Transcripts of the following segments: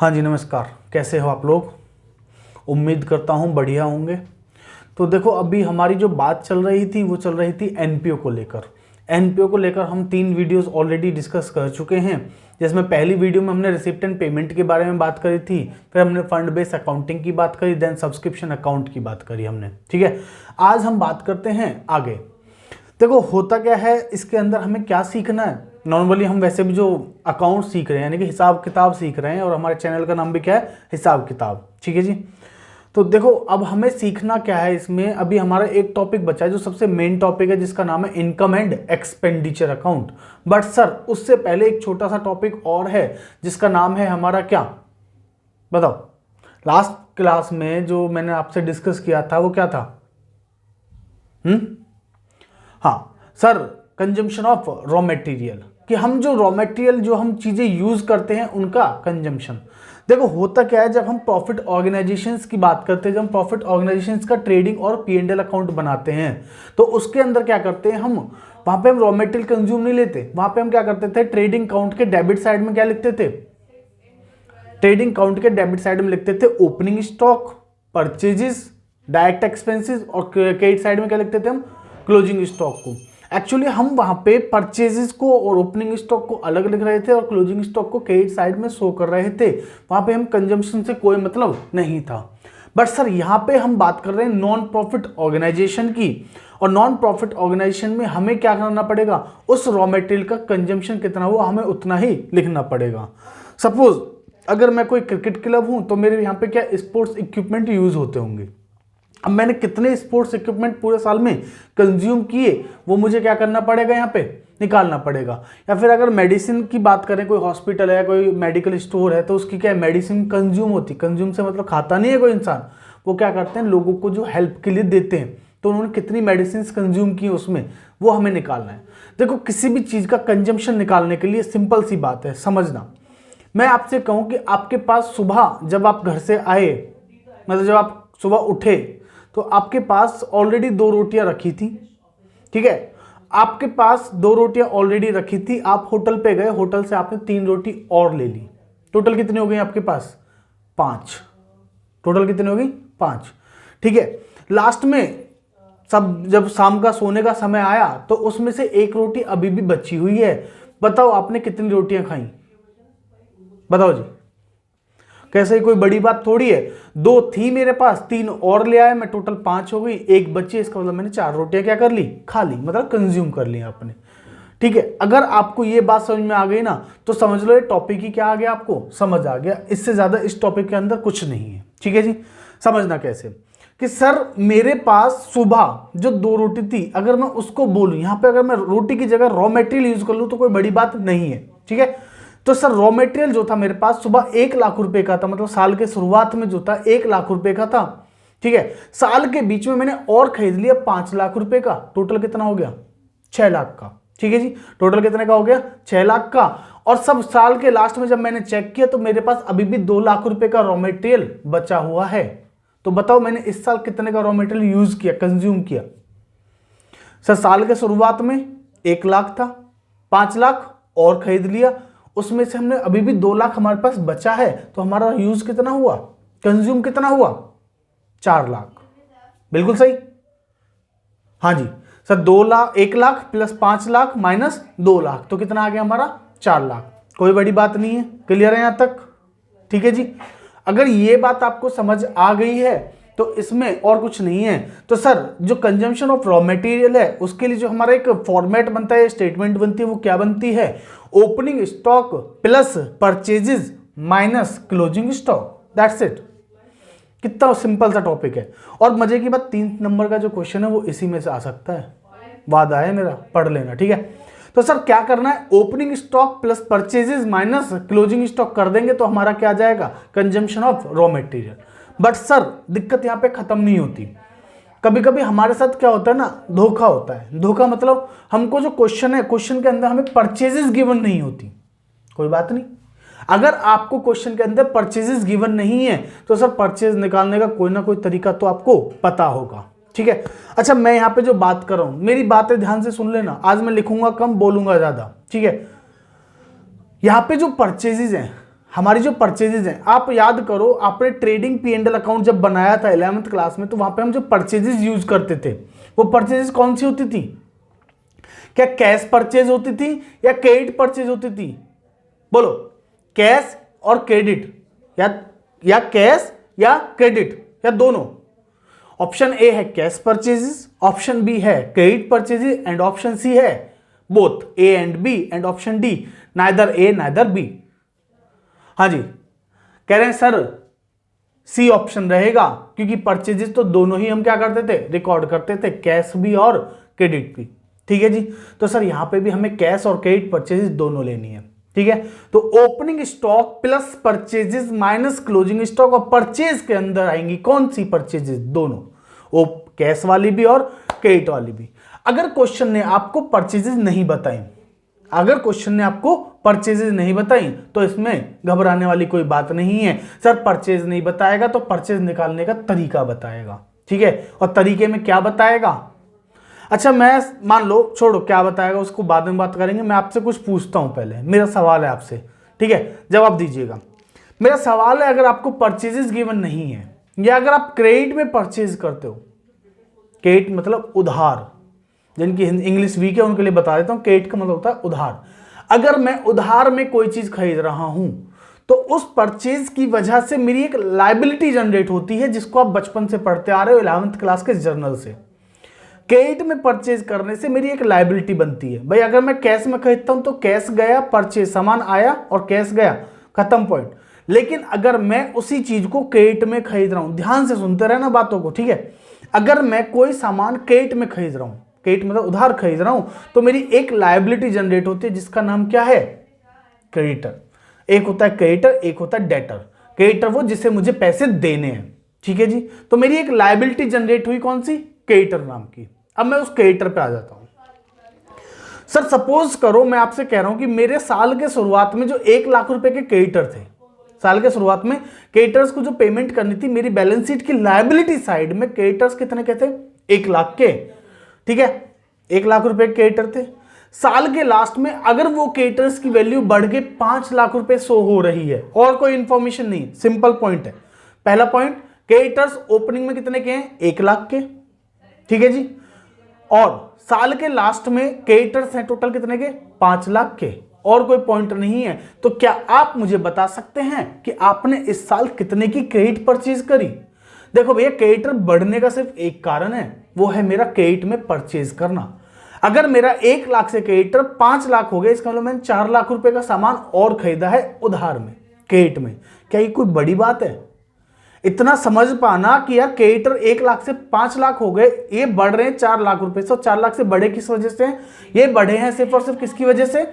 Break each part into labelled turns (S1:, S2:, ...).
S1: हाँ जी नमस्कार, कैसे हो आप लोग। उम्मीद करता हूँ बढ़िया होंगे। तो देखो, अभी हमारी जो बात चल रही थी वो चल रही थी एनपीओ को लेकर। एनपीओ को लेकर हम 3 वीडियोस ऑलरेडी डिस्कस कर चुके हैं, जिसमें पहली वीडियो में हमने रिसिप्ट एंड पेमेंट के बारे में बात करी थी, फिर हमने फंड बेस्ड अकाउंटिंग की बात करी, देन सब्सक्रिप्शन अकाउंट की बात करी हमने। ठीक है, आज हम बात करते हैं आगे। देखो होता क्या है, इसके अंदर हमें क्या सीखना है। नॉर्मली हम वैसे भी जो अकाउंट सीख रहे हैं यानी कि हिसाब किताब सीख रहे हैं, और हमारे चैनल का नाम भी क्या है, हिसाब किताब। ठीक है जी। तो देखो अब हमें सीखना क्या है इसमें। अभी हमारा एक टॉपिक बचा है जो सबसे मेन टॉपिक है, जिसका नाम है income and expenditure account. But sir उससे पहले एक छोटा सा टॉपिक और है, जिसका नाम है हमारा क्या, बताओ। लास्ट क्लास में जो मैंने आपसे डिस्कस किया था वो क्या था? हाँ sir, consumption of raw material, कि हम जो रॉ मटेरियल जो हम चीजें यूज करते हैं उनका कंजम्पशन। देखो होता क्या है, जब हम प्रॉफिट ऑर्गेनाइजेशंस की बात करते हैं, जब हम प्रॉफिट ऑर्गेनाइजेशंस का ट्रेडिंग और पी&एल अकाउंट बनाते हैं, तो उसके अंदर क्या करते हैं हम, वहां पे हम रॉ मटेरियल कंज्यूम नहीं लेते। वहां पे हम क्या करते थे, ट्रेडिंग अकाउंट के डेबिट साइड में क्या लिखते थे, ट्रेडिंग अकाउंट के डेबिट साइड में लिखते थे opening stock, purchases, direct expenses, और क्रेडिट साइड में क्या लिखते थे हम, क्लोजिंग स्टॉक को। एक्चुअली हम वहां पे परचेजेस को और ओपनिंग स्टॉक को अलग लिख रहे थे और क्लोजिंग स्टॉक को क्रेडिट साइड में शो कर रहे थे। वहां पे हम कंजम्पशन से कोई मतलब नहीं था। बट सर यहाँ पे हम बात कर रहे हैं नॉन प्रॉफिट ऑर्गेनाइजेशन की, और नॉन प्रॉफिट ऑर्गेनाइजेशन में हमें क्या करना पड़ेगा, उस रॉ मटेरियल का कंजम्पशन कितना हुआ हमें उतना ही लिखना पड़ेगा। सपोज अगर मैं कोई क्रिकेट क्लब हूं तो मेरे यहाँ पे क्या स्पोर्ट्स इक्विपमेंट यूज होते होंगे। अब मैंने कितने स्पोर्ट्स इक्विपमेंट पूरे साल में कंज्यूम किए वो मुझे क्या करना पड़ेगा, यहाँ पे निकालना पड़ेगा। या फिर अगर मेडिसिन की बात करें, कोई हॉस्पिटल है, कोई मेडिकल स्टोर है, तो उसकी क्या है, मेडिसिन कंज्यूम होती। कंज्यूम से मतलब खाता नहीं है कोई इंसान, वो क्या करते हैं, लोगों को जो हेल्प के लिए देते हैं, तो उन्होंने कितनी मेडिसिन कंज्यूम की उसमें वो हमें निकालना है। देखो किसी भी चीज़ का कंजम्पशन निकालने के लिए सिंपल सी बात है, समझना। मैं आपसे कहूँ कि आपके पास सुबह जब आप घर से आए, मतलब जब आप सुबह उठे, तो आपके पास ऑलरेडी 2 रोटियां रखी थी। ठीक है, आपके पास 2 रोटियां ऑलरेडी रखी थी। आप होटल पे गए, होटल से आपने 3 रोटी और ले ली। टोटल कितनी हो गई आपके पास, 5। टोटल कितनी हो गई, 5। ठीक है, लास्ट में सब जब शाम का सोने का समय आया तो उसमें से 1 रोटी अभी भी बची हुई है। बताओ आपने कितनी रोटियां खाई, बताओ जी। कैसे, कोई बड़ी बात थोड़ी है। 2 थी मेरे पास, 3 और ले आए मैं, टोटल 5 हो गई, 1 बची, इसका मतलब मैंने 4 रोटियां क्या कर ली, खा ली, मतलब कंज्यूम कर ली आपने। ठीक है, अगर आपको ये बात समझ में आ गई ना, तो समझ लो ये टॉपिक ही क्या आ गया, आपको समझ आ गया। इससे ज्यादा इस टॉपिक के अंदर कुछ नहीं है। ठीक है जी, समझना कैसे कि सर मेरे पास सुबह जो 2 रोटी थी, अगर मैं उसको बोलूं, यहां पे अगर मैं रोटी की जगह रॉ मटेरियल यूज कर लूं तो कोई बड़ी बात नहीं है। ठीक है, तो सर रॉ मटेरियल जो था मेरे पास सुबह 1 लाख रुपए का था, मतलब साल के शुरुआत में जो था 1 लाख रुपए का था। ठीक है, साल के बीच में मैंने और खरीद लिया 5 लाख रुपए का, टोटल कितना हो गया, 6 लाख का। ठीक है जी, टोटल कितने का हो गया, 6 लाख का। और सब साल के लास्ट में जब मैंने चेक किया तो मेरे पास अभी भी 2 लाख रुपए का रॉ मटेरियल बचा हुआ है। तो बताओ मैंने इस साल कितने का रॉ मटेरियल यूज किया, कंज्यूम किया। सर साल के शुरुआत में 1 लाख था, 5 लाख और खरीद लिया, उसमें से हमने अभी भी 2 लाख हमारे पास बचा है, तो हमारा यूज कितना हुआ, कंज्यूम कितना हुआ, 4 लाख। बिल्कुल सही। हाँ जी sir, 2 lakh, 1 lakh plus 5 lakh minus 2 lakh, तो कितना आ गया हमारा, 4 लाख। कोई बड़ी बात नहीं है, क्लियर है यहां तक। ठीक है जी, अगर ये बात आपको समझ आ गई है तो इसमें और कुछ नहीं है। तो सर जो कंजम्पशन ऑफ रॉ मटेरियल है उसके लिए जो हमारा एक फॉर्मेट बनता है, स्टेटमेंट बनती है, वो क्या बनती है, opening stock plus purchases minus closing stock. That's it. कितना सिंपल सा टॉपिक है। और मजे की बात, 3 नंबर का जो क्वेश्चन है वो इसी में से आ सकता है, वादा है मेरा, पढ़ लेना। ठीक है, तो सर क्या करना है, opening stock plus purchases minus closing stock कर देंगे तो हमारा क्या आ जाएगा, consumption of raw material. But sir दिक्कत यहाँ पे खत्म नहीं होती। कभी कभी हमारे साथ क्या होता है ना, धोखा होता है। धोखा मतलब हमको जो क्वेश्चन है, क्वेश्चन के अंदर हमें परचेजेस गिवन नहीं होती। कोई बात नहीं, अगर आपको क्वेश्चन के अंदर परचेजेस गिवन नहीं है तो सर परचेज निकालने का कोई ना कोई तरीका तो आपको पता होगा। ठीक है, अच्छा मैं यहाँ पे जो बात कर रहा हूं, मेरी बातें ध्यान से सुन लेना। आज मैं लिखूंगा कम, बोलूंगा ज्यादा। ठीक है, यहाँ पे जो परचेजेस हैं, हमारी जो परचेजेज हैं, आप याद करो आपने ट्रेडिंग P&L अकाउंट जब बनाया था 11th क्लास में, तो वहां पे हम जो परचेजेज यूज करते थे वो परचेजेज कौन सी होती थी? क्या कैश परचेज होती थी या क्रेडिट परचेज होती थी? बोलो, कैश और क्रेडिट, या कैश या क्रेडिट या दोनों? ऑप्शन ए है कैश परचेजेस, ऑप्शन बी है credit purchases and option C है both A and B and option D neither A neither B. हाँ जी, कह रहे हैं सर सी ऑप्शन रहेगा, क्योंकि परचेजेस तो दोनों ही हम क्या करते थे, रिकॉर्ड करते थे, कैश भी और क्रेडिट भी। ठीक है जी, तो सर यहां पे भी हमें कैश और क्रेडिट परचेजेस दोनों लेनी है। ठीक है, तो opening stock plus purchases minus closing stock, और परचेज के अंदर आएंगी कौन सी परचेजेस? दोनों, वो कैश वाली भी और क्रेडिट वाली भी। अगर क्वेश्चन ने आपको परचेजेस नहीं बताई, अगर क्वेश्चन ने आपको परचेजेज नहीं बताई, तो इसमें घबराने वाली कोई बात नहीं है। सर परचेज नहीं बताएगा तो परचेज निकालने का तरीका बताएगा। ठीक है, और तरीके में क्या बताएगा? अच्छा, मैं मान लो, छोड़ो क्या बताएगा उसको बाद में बात करेंगे। मैं आपसे कुछ पूछता हूं, पहले मेरा सवाल है आपसे, ठीक है, जवाब दीजिएगा। मेरा सवाल है, अगर आपको परचेजेस गिवन नहीं है, या अगर आप क्रेडिट में परचेज करते हो, क्रेडिट मतलब उधार, जिनकी इंग्लिश वीक है उनके लिए बता देता हूं, क्रेडिट का मतलब होता है उधार। अगर मैं उधार में कोई चीज खरीद रहा हूं, तो उस परचेज की वजह से मेरी एक लायबिलिटी जनरेट होती है, जिसको आप बचपन से पढ़ते आ रहे हो 11th क्लास के जर्नल से। क्रेडिट में परचेज करने से मेरी एक लायबिलिटी बनती है। भाई अगर मैं कैश में खरीदता हूं तो कैश गया, परचेज, सामान आया और कैश गया, खत्म पॉइंट। लेकिन अगर मैं उसी चीज को क्रेडिट में खरीद रहा हूं, ध्यान से सुनते रहना बातों को, ठीक है, अगर मैं कोई सामान क्रेडिट में खरीद रहा हूं, क्रेडिट मतलब उधार खरीद रहा हूं, तो मेरी एक लायबिलिटी जनरेट होती है जिसका नाम क्या है? क्रेडिटर। एक होता है क्रेडिटर, एक होता है डेटर। क्रेडिटर वो जिसे मुझे पैसे देने हैं। ठीक है जी, तो मेरी एक लायबिलिटी जनरेट हुई कौन सी? क्रेडिटर नाम की। अब मैं उस क्रेडिटर पे आ जाता हूं। सर सपोज करो मैं आपसे कह रहा हूं कि मेरे साल के शुरुआत में जो 1 लाख रुपए के क्रेडिटर थे, साल के शुरुआत में क्रेडिटर्स को जो पेमेंट करनी थी, मेरी बैलेंस शीट की लायबिलिटी साइड में क्रेडिटर्स कितने के थे? 1 लाख के। ठीक है, 1 लाख रुपए के क्रेडिटर थे। साल के लास्ट में अगर वो क्रेडिटर्स की वैल्यू बढ़ के 5 लाख रुपए शो हो रही है, और कोई इंफॉर्मेशन नहीं, सिंपल पॉइंट है। पहला पॉइंट, क्रेडिटर्स ओपनिंग में कितने के हैं? 1 लाख के। ठीक है जी, और साल के लास्ट में क्रेडिटर्स हैं टोटल कितने के? 5 लाख के, और कोई पॉइंट नहीं है। तो क्या आप मुझे बता सकते हैं कि आपने इस साल कितने की क्रेडिट परचेज करी? देखो भैया, क्रेडिटर बढ़ने का सिर्फ एक कारण है, वो है मेरा क्रेडिट में परचेज करना। अगर मेरा 1 लाख से क्रेडिटर 5 लाख हो गया, इसका मतलब मैंने 4 लाख रुपए का सामान और खरीदा है उधार में, क्रेडिट में। क्या ये कोई बड़ी बात है? इतना समझ पाना कि यार क्रेडिटर 1 लाख से 5 लाख हो गए, ये बढ़ रहे हैं 4 लाख रुपए से। 4 लाख से बढ़े किस वजह से? ये बढ़े हैं सिर्फ और सिर्फ किसकी वजह से?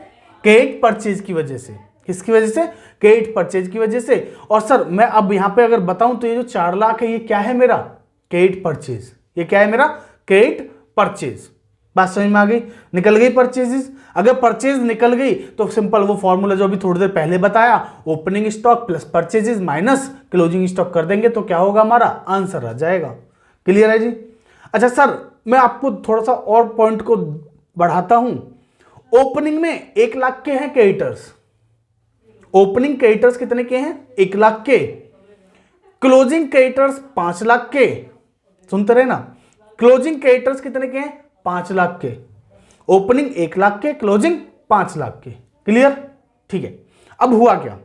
S1: क्रेडिट परचेज की वजह से। किसकी वजह से? क्रेडिट परचेज की वजह से। और सर मैं अब यहां पे अगर बताऊं तो ये जो 4 लाख है, ये क्या है? मेरा क्रेडिट परचेज। ये क्या है? मेरा क्रेडिट परचेज। बात समझ में आ गई? निकल गई परचेजेस। अगर परचेज निकल गई तो सिंपल वो फॉर्मूला जो अभी थोड़ी देर पहले बताया, opening stock plus purchases minus closing stock कर देंगे तो क्या होगा? हमारा आंसर आ जाएगा। क्लियर है जी? अच्छा सर, मैं आपको थोड़ा सा और पॉइंट को बढ़ाता हूं। ओपनिंग में 1 लाख के हैं क्रेडिटर्स, ओपनिंग क्रेडिटर्स कितने के हैं? 1 लाख के। क्लोजिंग क्रेडिटर्स 5 लाख के। सुनते रहे ना, क्लोजिंग क्रेडिटर्स कितने के हैं? 5 लाख के। ओपनिंग 1 लाख के, क्लोजिंग 5 लाख के। क्लियर? ठीक है, अब हुआ क्या?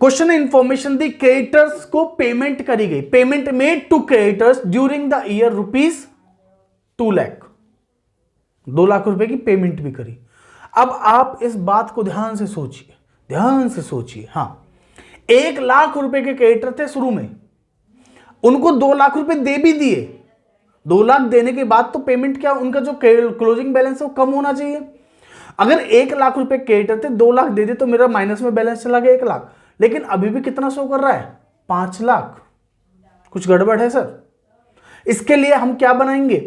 S1: क्वेश्चन ने इंफॉर्मेशन दी, क्रेडिटर्स को पेमेंट करी गई, payment made to creditors during the year rupees 2 lakh, 2 lakh रुपए की पेमेंट भी करी। अब आप इस बात को ध्यान से सोचिए, ध्यान से सोचिए। हाँ, 1 लाख रुपए के क्रेडिटर थे शुरू में, उनको 2 लाख रुपए दे भी दिए। 2 लाख देने के बाद तो पेमेंट क्या, उनका जो क्लोजिंग बैलेंस है वो कम होना चाहिए। अगर 1 लाख रुपए क्रेडिटर थे, 2 लाख दे दे तो मेरा माइनस में बैलेंस चला गया 1 लाख, लेकिन अभी भी कितना शो कर रहा है? 5 लाख। कुछ गड़बड़ है सर। इसके लिए हम क्या बनाएंगे?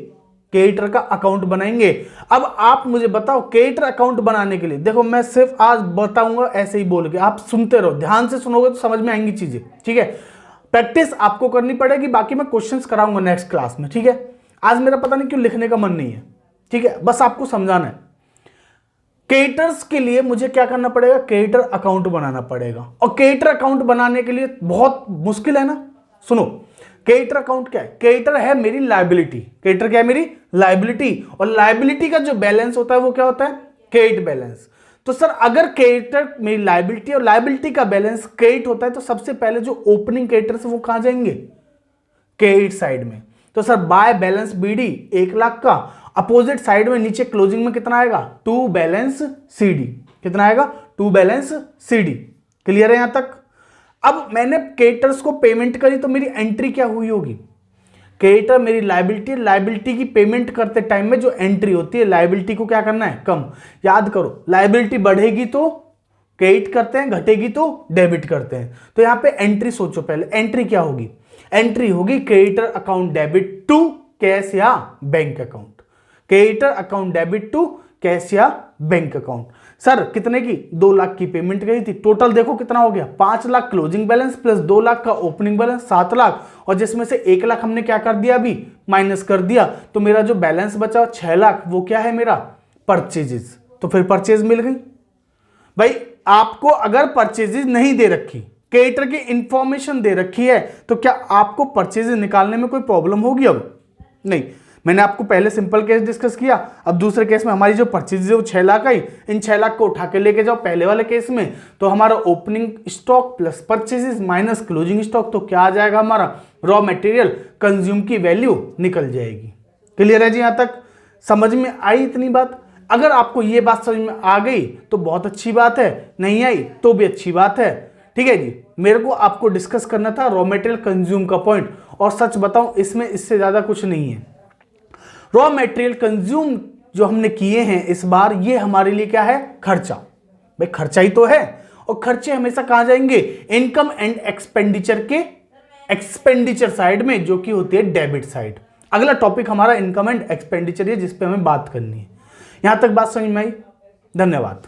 S1: क्रेडिटर का अकाउंट बनाएंगे। अब आप मुझे बताओ, क्रेडिटर अकाउंट बनाने के लिए, देखो मैं सिर्फ आज बताऊंगा ऐसे ही बोल के, आप सुनते रहो, ध्यान से सुनोगे तो समझ में आएंगी चीजें। ठीक है, प्रैक्टिस आपको करनी पड़ेगी, बाकी मैं क्वेश्चंस कराऊंगा नेक्स्ट क्लास में। ठीक है, आज मेरा पता नहीं क्यों लिखने का मन नहीं है। ठीक है, बस आपको समझाना है। क्रेडिटर्स के लिए मुझे क्या करना पड़ेगा, क्रेडिटर अकाउंट बनाना पड़ेगा। और क्रेडिटर अकाउंट बनाने के लिए बहुत मुश्किल है ना, सुनो, क्रेडिटर अकाउंट क्या है, क्रेडिटर है मेरी लायबिलिटी, क्रेडिटर क्या है मेरी लायबिलिटी, और लायबिलिटी का जो बैलेंस होता है वो क्या होता है, क्रेडिट बैलेंस। तो सर अगर क्रेडिटर मेरी लायबिलिटी और लायबिलिटी का बैलेंस क्रेडिट होता है तो सबसे पहले जो ओपनिंग क्रेडिटर्स है वो कहां जाएंगे, क्रेडिट साइड में। तो sir by balance BD 1 lakh का, अपोजिट साइड में नीचे क्लोजिंग में कितना आएगा, टू बैलेंस सीडी, कितना आएगा, टू बैलेंस सीडी। क्लियर है यहां तक। अब मैंने क्रेडिटर्स को पेमेंट करी तो मेरी एंट्री क्या हुई होगी, क्रेडिटर मेरी लायबिलिटी, लायबिलिटी की पेमेंट करते टाइम में जो एंट्री होती है, लायबिलिटी को क्या करना है, कम। याद करो, लायबिलिटी बढ़ेगी तो क्रेडिट करते हैं, घटेगी तो डेबिट करते हैं। तो यहां पे एंट्री सोचो पहले, एंट्री क्या होगी, एंट्री होगी creditor account debit to cash या bank account, creditor account debit to cash या बैंक अकाउंट। सर कितने की, 2 लाख की पेमेंट गई थी, टोटल देखो कितना हो गया, 5 lakh closing balance plus 2 lakh का ओपनिंग बैलेंस 7 लाख, और जिसमें से 1 लाख हमने क्या कर दिया, अभी माइनस कर दिया। तो मेरा जो बैलेंस बचा 6 लाख, वो क्या है मेरा, परचेजेस। तो फिर परचेज मिल गई। भाई आपको अगर परचेजेस नहीं दे रखी, क्रेडिटर की इंफॉर्मेशन दे रखी है, तो क्या आपको परचेजेस निकालने में कोई प्रॉब्लम होगी, अब नहीं। मैंने आपको पहले सिंपल केस डिस्कस किया, अब दूसरे केस में हमारी जो परचेज है वो 6 लाख आई, इन 6 लाख को उठा के लेके जाओ पहले वाले केस में, तो हमारा opening stock plus purchases minus closing stock, तो क्या आ जाएगा हमारा, रॉ मटेरियल कंज्यूम की वैल्यू निकल जाएगी। क्लियर है जी, यहां तक समझ में आई इतनी बात। अगर आपको ये बात समझ में आ गई तो बहुत अच्छी बात है, नहीं आई तो भी अच्छी बात है। ठीक है जी, मेरे को आपको डिस्कस करना था रॉ मटेरियल कंज्यूम का पॉइंट, और सच बताऊं इसमें इससे ज्यादा कुछ नहीं है। रॉ मटेरियल कंज्यूम जो हमने किए हैं इस बार, ये हमारे लिए क्या है, खर्चा। भाई खर्चा ही तो है, और खर्चे हमेशा कहां जाएंगे, इनकम एंड एक्सपेंडिचर के एक्सपेंडिचर साइड में, जो कि होती है डेबिट साइड। अगला टॉपिक हमारा इनकम एंड एक्सपेंडिचर है, जिस पे हमें बात करनी है। यहां तक बात समझ में आई, धन्यवाद।